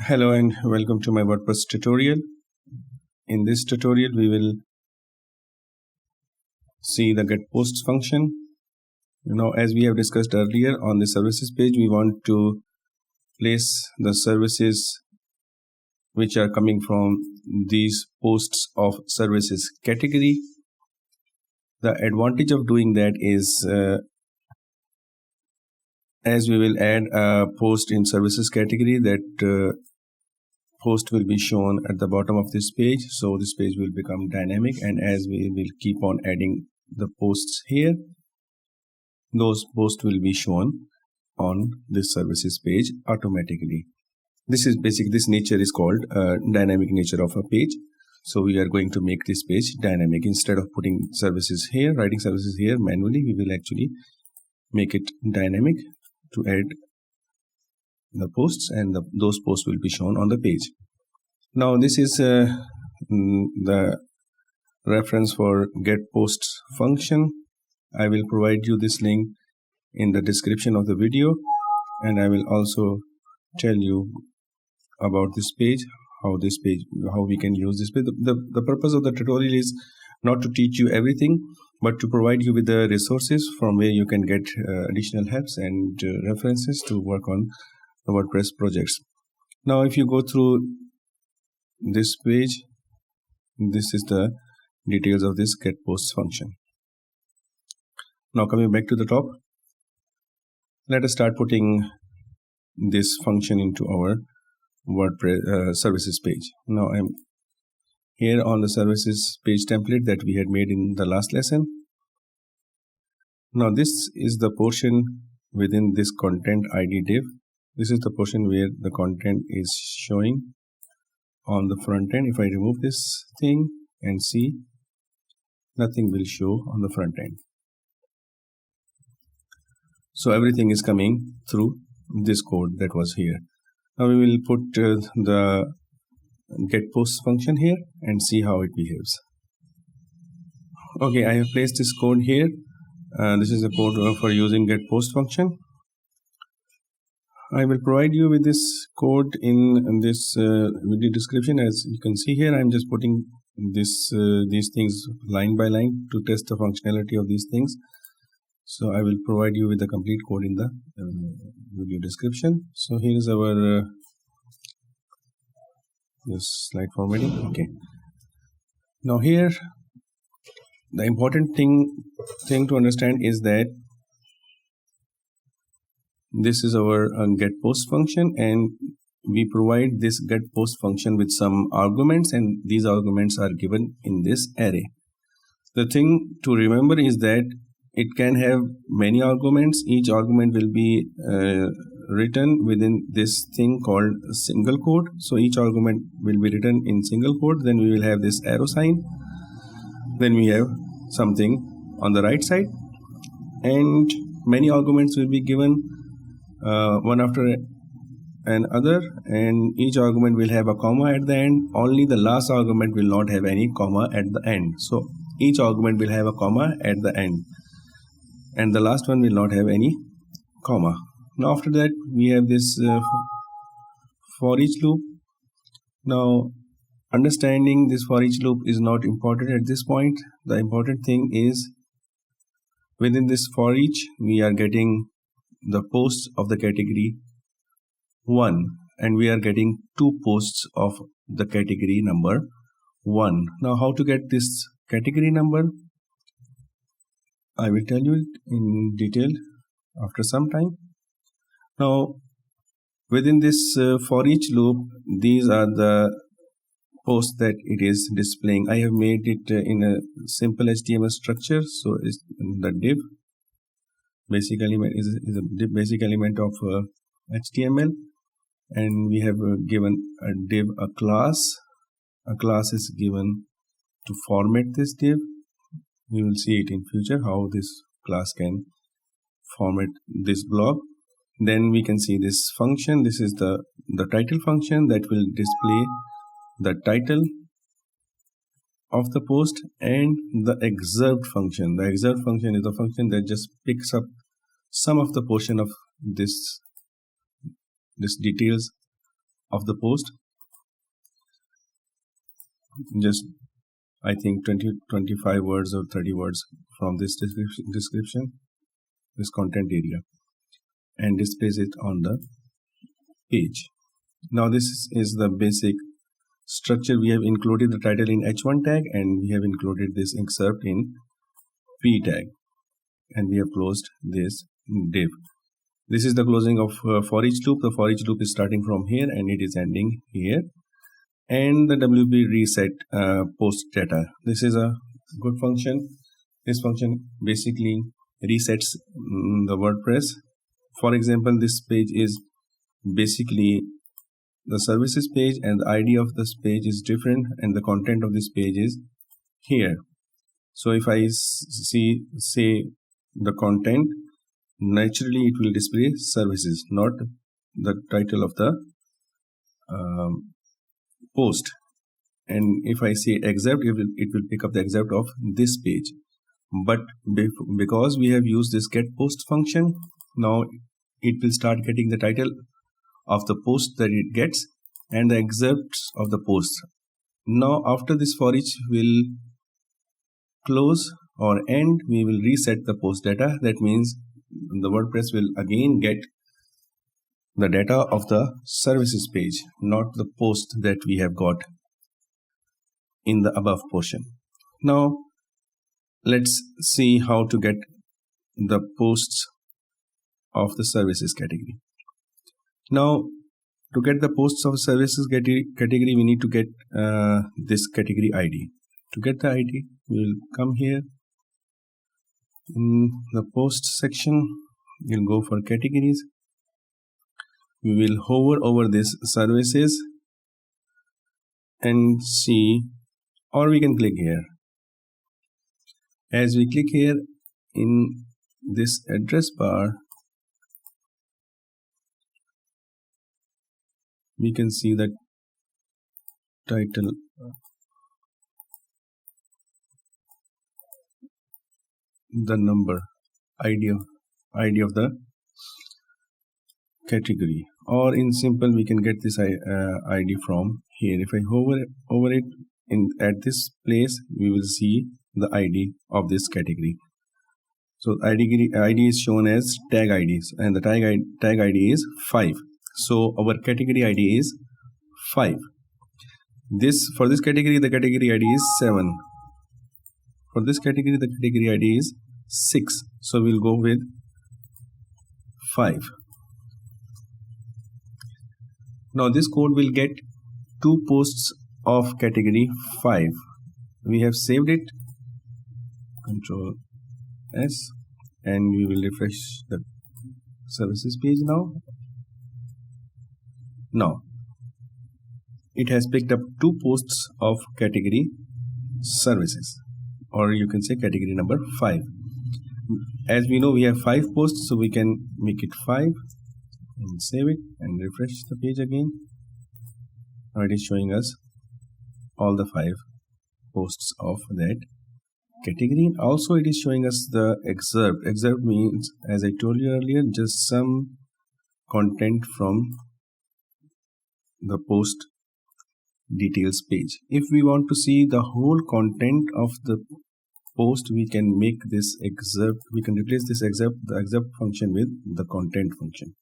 Hello and welcome to my WordPress tutorial. In this tutorial, we will see the get posts function. Now, as we have discussed earlier on the services page, we want to place the services which are coming from these posts of services category. The advantage of doing that is as we will add a post in services category, that post will be shown at the bottom of this page. So this page will become dynamic, and as we will keep on adding the posts here, those posts will be shown on this services page automatically. This nature is called dynamic nature of a page. So we are going to make this page dynamic. Instead of putting services here, writing services here manually, we will actually make it dynamic to add the posts, and those posts will be shown on the page. Now this is the reference for get posts function. I will provide you this link in the description of the video, and I will also tell you about this page, how we can use this page. The purpose of the tutorial is not to teach you everything, but to provide you with the resources from where you can get additional helps and references to work on the WordPress projects. Now if you go through this page, this is the details of this get posts function. Now coming back to the top, let us start putting this function into our WordPress services page. Now I'm here on the services page template that we had made in the last lesson. Now this is the portion within this content ID div. This is the portion where the content is showing on the front end. If I remove this thing and see, nothing will show on the front end. So everything is coming through this code that was here. Now we will put the get posts function here and see how it behaves. Okay, I have placed this code here. This is the code for using get post function. I will provide you with this code in this video description. As you can see here, I'm just putting these things line by line to test the functionality of these things. So I will provide you with the complete code in the video description. So here is our this slide formatting. Okay. Now here, the important thing to understand is that this is our get post function, and we provide this get post function with some arguments, and these arguments are given in this array. The thing to remember is that it can have many arguments. Each argument will be written within this thing called single quote. So each argument will be written in single quote. Then we will have this arrow sign. Then we have something on the right side, and many arguments will be given one after another, and each argument will have a comma at the end. Only the last argument will not have any comma at the end. So each argument will have a comma at the end, and the last one will not have any comma. Now after that, we have this for each loop. Now understanding this for each loop is not important at this point. The important thing is within this for each, we are getting the posts of the category 1, and we are getting 2 posts of the category number 1. Now how to get this category number, I will tell you it in detail after some time. Now within this for each loop, these are the posts that it is displaying. I have made it in a simple HTML structure. So it's the div basic element is a basic element of HTML, and we have given a div a class. A class is given to format this div. We will see it in future how this class can format this block. Then we can see this function. This is the title function that will display the title of the post, and the excerpt function. The excerpt function is the function that just picks up some of the portion of this details of the post. Just I think 25 words or 30 words from this description, this content area, and displays it on the page. Now this is the basic structure. We have included the title in h1 tag, and we have included this excerpt in p tag, and we have closed this div. This is the closing of for each loop. The for each loop is starting from here and it is ending here. And the WP reset post data. This is a good function. This function basically resets the WordPress. For example, this page is basically the services page, and the ID of this page is different, and the content of this page is here. So if I say the content, naturally it will display services, not the title of the post. And if I say excerpt, it will pick up the excerpt of this page. But because we have used this get post function, now it will start getting the title of the post that it gets and the excerpts of the post. Now after this for each will close or end, we will reset the post data. That means the WordPress will again get the data of the services page, not the post that we have got in the above portion. Now let's see how to get the posts of the services category. Now to get the posts of services category, we need to get this category ID. To get the ID, we will come here in the post section. We'll go for categories. We will hover over this services and see, or we can click here. As we click here in this address bar, we can see that title, the number, ID of the category, or in simple we can get this ID from here. If I hover over it at this place, we will see the ID of this category. So ID is shown as tag IDs, and the tag ID is 5. So our category ID is 5. For this category, the category ID is 7. For this category, the category ID is 6. So we'll go with 5. Now this code will get 2 posts of category 5. We have saved it. Control S, and we will refresh the services page now. Now it has picked up 2 posts of category services, or you can say category number 5. As we know, we have 5 posts, so we can make it 5 and save it and refresh the page again. Now it is showing us all the 5 posts of that category. Also it is showing us the excerpt. Excerpt means, as I told you earlier, just some content from the post details page. If we want to see the whole content of the post, we can make this excerpt, we can replace this excerpt, the excerpt function, with the content function.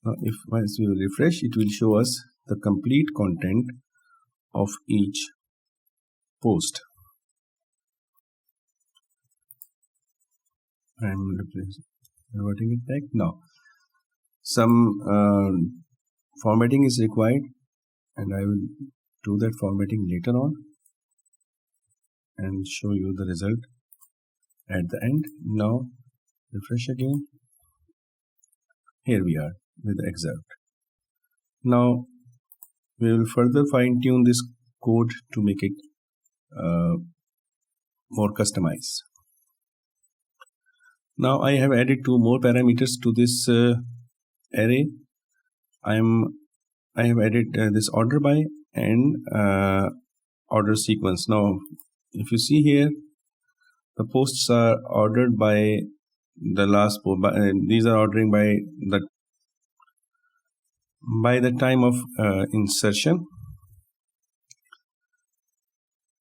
Now if once we will refresh, it will show us the complete content of each post. I am reverting it back. Now some formatting is required, and I will do that formatting later on and show you the result at the end. Now refresh again. Here we are with the excerpt. Now we will further fine-tune this code to make it more customized. Now I have added 2 more parameters to this array. I have added this order by and order sequence. Now if you see here, the posts are ordered by the last post. These are ordering by the by the time of insertion.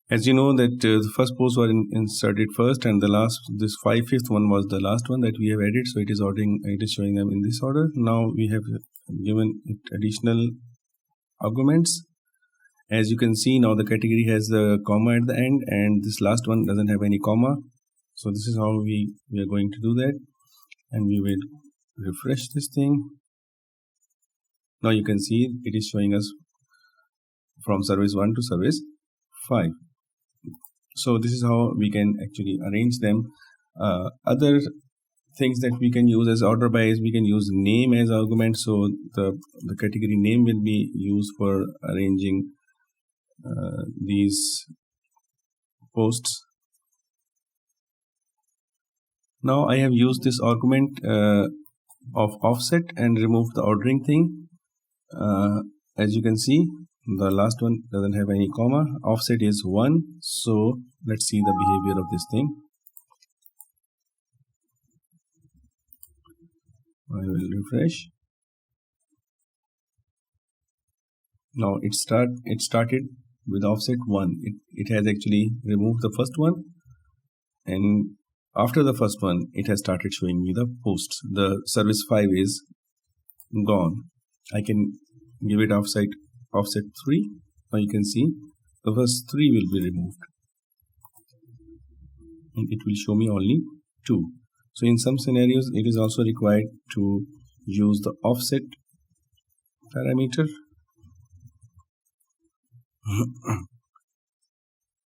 As you know that the first post were inserted first, and the last, this fifth one was the last one that we have added, so it is ordering, it is showing them in this order. Now we have given it additional arguments. As you can see, now the category has the comma at the end, and this last one doesn't have any comma. So this is how we are going to do that, and we will refresh this thing. Now you can see it is showing us from service 1 to service 5. So this is how we can actually arrange them. Other things that we can use as order by is we can use name as argument. So the category name will be used for arranging these posts. Now I have used this argument of offset and removed the ordering thing. As you can see, the last one doesn't have any comma. Offset is 1. So let's see the behavior of this thing. I will refresh. Now it started with offset 1. It has actually removed the first one, and after the first one it has started showing me the posts. The service 5 is gone. I can give it offset 3. Now you can see the first 3 will be removed, and it will show me only 2. So in some scenarios it is also required to use the offset parameter.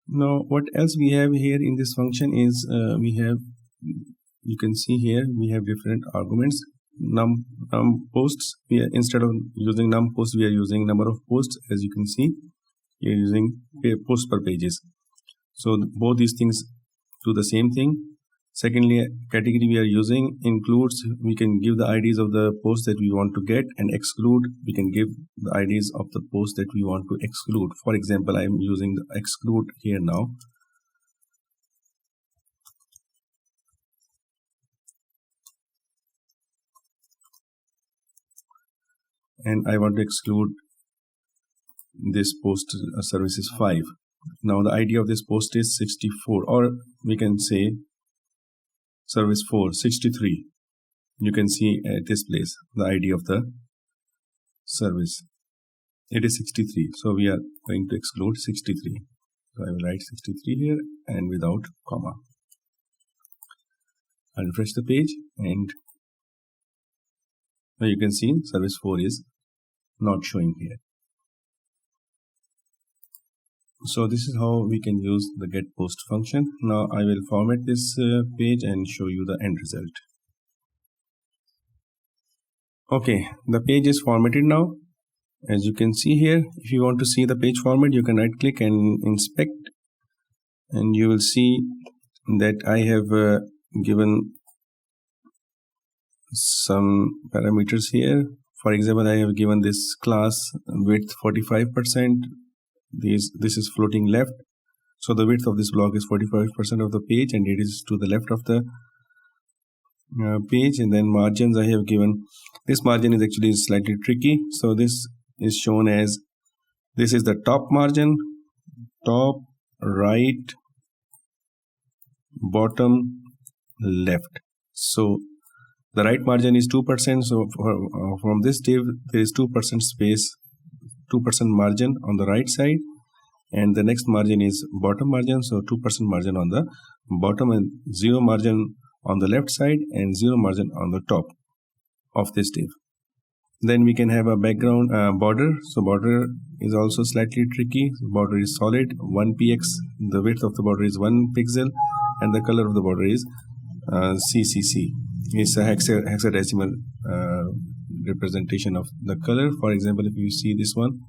Now what else we have here in this function is you can see here we have different arguments. Num posts, instead of using num posts we are using number of posts. As you can see, we are using posts per pages. So both these things do the same thing. Secondly, category we are using includes, we can give the IDs of the posts that we want to get, and exclude, we can give the IDs of the posts that we want to exclude. For example, I am using the exclude here now. And I want to exclude this post services 5. Now the ID of this post is 64, or we can say service 4, 63. You can see at this place the ID of the service. It is 63. So we are going to exclude 63. So I will write 63 here and without comma. I'll refresh the page, and now you can see service 4 is not showing here. So this is how we can use the get post function. Now I will format this page and show you the end result. Okay, the page is formatted now. As you can see here, if you want to see the page format, you can right click and inspect, and you will see that I have given some parameters here. For example, I have given this class width 45%. This is floating left, so the width of this block is 45% of the page, and it is to the left of the page. And then margins I have given, this margin is actually slightly tricky. So this is shown as, this is the top margin, top, right, bottom, left. So the right margin is 2%. So from this div there is 2% space, 2% margin on the right side, and the next margin is bottom margin, so 2% margin on the bottom, and 0 margin on the left side and 0 margin on the top of this div. Then we can have a background border. So border is also slightly tricky. Border is solid, 1 px, the width of the border is 1 pixel, and the color of the border is CCC. It's a hexadecimal representation of the color. For example, if you see this one,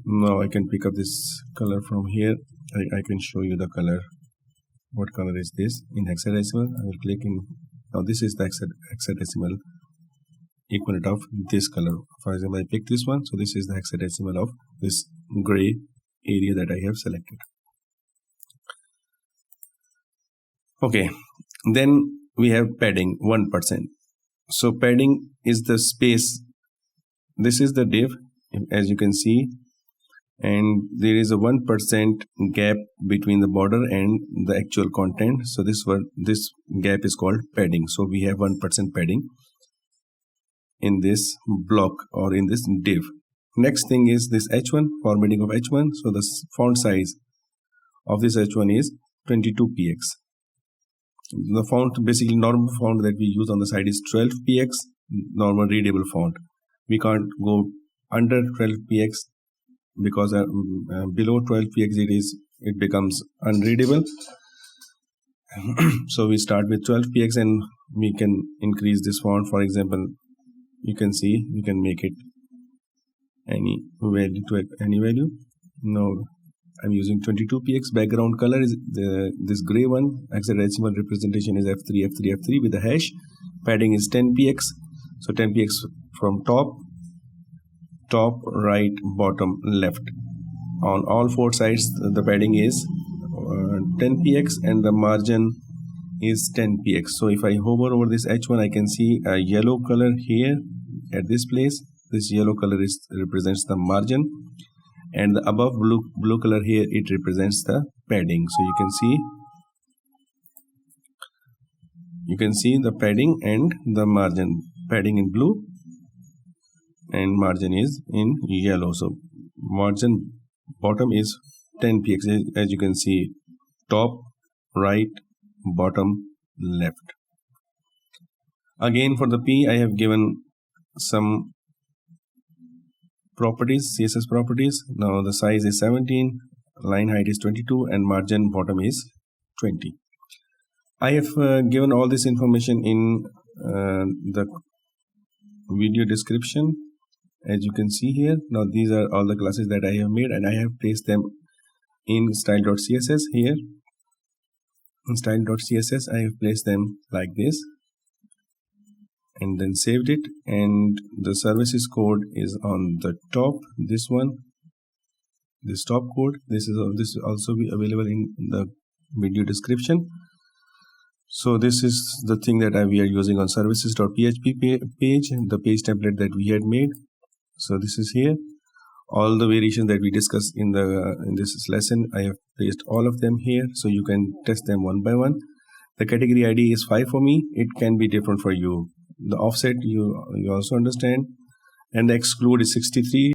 now I can pick up this color from here. I can show you the color. What color is this in hexadecimal? I will click in. Now this is the hexadecimal equivalent of this color. For example, I pick this one, so this is the hexadecimal of this gray area that I have selected. Okay, then we have padding 1%. So padding is the space this is the div, as you can see, and there is a 1% gap between the border and the actual content. So this gap is called padding. So we have 1% padding in this block or in this div. Next thing is this h1, formatting of h1. So the font size of this h1 is 22px. The font, basically normal font that we use on the side, is 12px, normal readable font. We can't go under 12px because below 12px it becomes unreadable. So we start with 12px and we can increase this font. For example, you can see we can make it any value to any value. Now I'm using 22px. Background color is this gray one. Hexadecimal representation is F3 F3 F3 with a hash. Padding is 10px. So 10px from top, right, bottom, left. On all four sides the padding is 10px and the margin is 10px. So if I hover over this h1, I can see a yellow color here at this place. This yellow color represents the margin, and the above blue color here, it represents the padding. So you can see the padding and the margin. Padding in blue and margin is in yellow. So margin bottom is 10px, as you can see, top, right, bottom, left. Again, for the p, I have given some properties, CSS properties. Now the size is 17, line height is 22, and margin bottom is 20. I have given all this information in the video description, as you can see here. Now these are all the classes that I have made, and I have placed them in style.css here. In style.css, I have placed them like this and then saved it, and the services code is on the top. This one, this top code, this is also be available in the video description. So this is the thing that we are using on services.php page, the page template that we had made. So this is here. All the variations that we discussed in this lesson, I have placed all of them here, so you can test them one by one. The category ID is 5 for me. It can be different for you. The offset you also understand, and the exclude is 63.